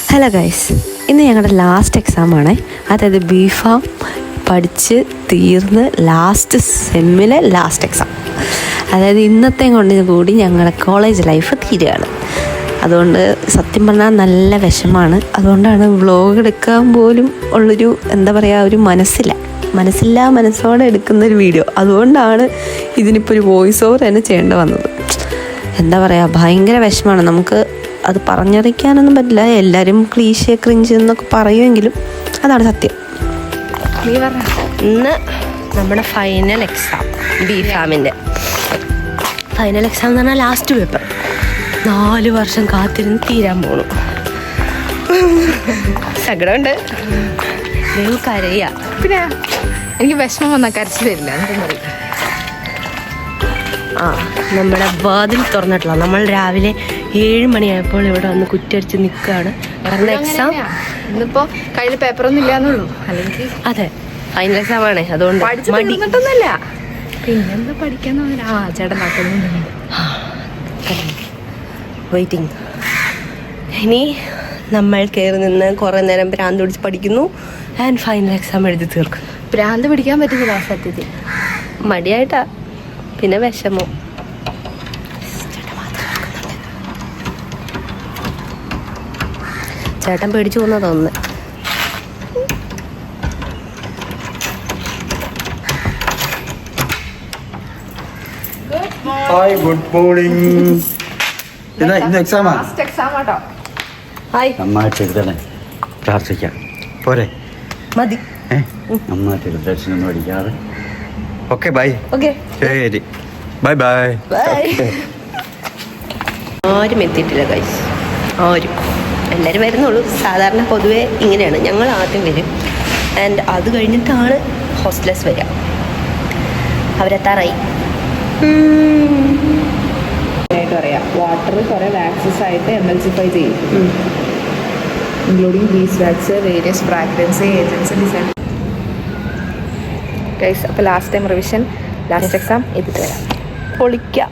Hello guys, ഇന്ന് ഞങ്ങളുടെ last എക്സാമാണ്. അതായത് ബിഫാം പഠിച്ച് തീർന്ന് ലാസ്റ്റ് സെമ്മിലെ ലാസ്റ്റ് എക്സാം. അതായത് ഇന്നത്തെ കൊണ്ട് കൂടി ഞങ്ങളുടെ കോളേജ് ലൈഫ് തീരുകയാണ്. അതുകൊണ്ട് സത്യം പറഞ്ഞാൽ നല്ല വിഷമമാണ്. അതുകൊണ്ടാണ് വ്ളോഗ് എടുക്കാൻ പോലും ഉള്ളൊരു ഒരു മനസ്സോടെ എടുക്കുന്നൊരു വീഡിയോ. അതുകൊണ്ടാണ് ഇതിനിപ്പോൾ ഒരു വോയിസ് ഓവർ തന്നെ ചെയ്യേണ്ടി വന്നത്. ഭയങ്കര വിഷമമാണ്. നമുക്ക് അത് പറഞ്ഞറിയിക്കാനൊന്നും പറ്റില്ല. എല്ലാവരും ക്ലീശേ ക്രിഞ്ച് എന്നൊക്കെ പറയുമെങ്കിലും അതാണ് സത്യം. ഇന്ന് നമ്മുടെ ഫൈനൽ എക്സാം, ബിഫാമിൻ്റെ ഫൈനൽ എക്സാം എന്ന് പറഞ്ഞാൽ ലാസ്റ്റ് പേപ്പർ. 4 വർഷം കാത്തിരുന്ന് തീരാൻ പോണു. സങ്കടമുണ്ട്, കരയാ. പിന്നെ എനിക്ക് വിഷമം വന്നാൽ കരച്ചു തരില്ല. നമ്മുടെ വാതിൽ തുറന്നിട്ടില്ല. നമ്മൾ രാവിലെ 7 മണിയായപ്പോൾ ഇവിടെ വന്ന് കുറ്റിയടിച്ച് നിൽക്കുകയാണ്. കാരണം എക്സാം ഇന്നിപ്പോ കയ്യിൽ പേപ്പറൊന്നും ഇല്ലാന്നുള്ളൂ. അല്ലെങ്കിൽ അതെ, ഫൈനൽ എക്സാം ആണ്. അതുകൊണ്ട് പഠിച്ചിട്ടൊന്നുമല്ല. പിന്നെന്താ പഠിക്കാന്ന് ചേട്ടൻ വെയിറ്റിംഗ്. ഇനി നമ്മൾ കയറി നിന്ന് കുറേ നേരം ഭ്രാന്ത് പിടിച്ച് പഠിക്കുന്നു. ആൻഡ് ഫൈനൽ എക്സാം എഴുതി തീർക്കും. ഭ്രാന്ത് പിടിക്കാൻ പറ്റുന്നില്ല സത്യത്തിൽ. മടിയായിട്ടാ, പിന്നെ വിഷമോ. ചേട്ടൻ പേടിച്ചു പോകുന്ന തോന്നുന്നു. Hi, good morning. ഇന്ന് എക്സാമാ? ഹായ്. നന്നായിട്ട് എഴുതണേ, പ്രാർത്ഥിക്കാം. പോരെ? മതി. നന്നായിട്ട് ടെൻഷനൊന്നും അടിക്കാതെ. Okay, bye. ഓക്കെ, ശരി, ബൈ ബൈ. ആരും എത്തിയിട്ടില്ല ഗൈസ്, ആരും. എല്ലാവരും വരുന്നുള്ളൂ. സാധാരണ പൊതുവേ ഇങ്ങനെയാണ്, ഞങ്ങൾ ആദ്യം വരും. ആൻഡ് അത് കഴിഞ്ഞിട്ടാണ് ഹോസ്റ്റലേഴ്സ് വരിക. അവരെത്താറായി. പറയാം, വാട്ടർ കുറെ വാക്സസ് ആയിട്ട് എമൽസിഫൈ ചെയ്യും, including bees wax, various fragrance agents design. Guys, അപ്പോൾ last time revision, last exam എത്തിയിട്ട് വരാം. പൊളിക്കാം.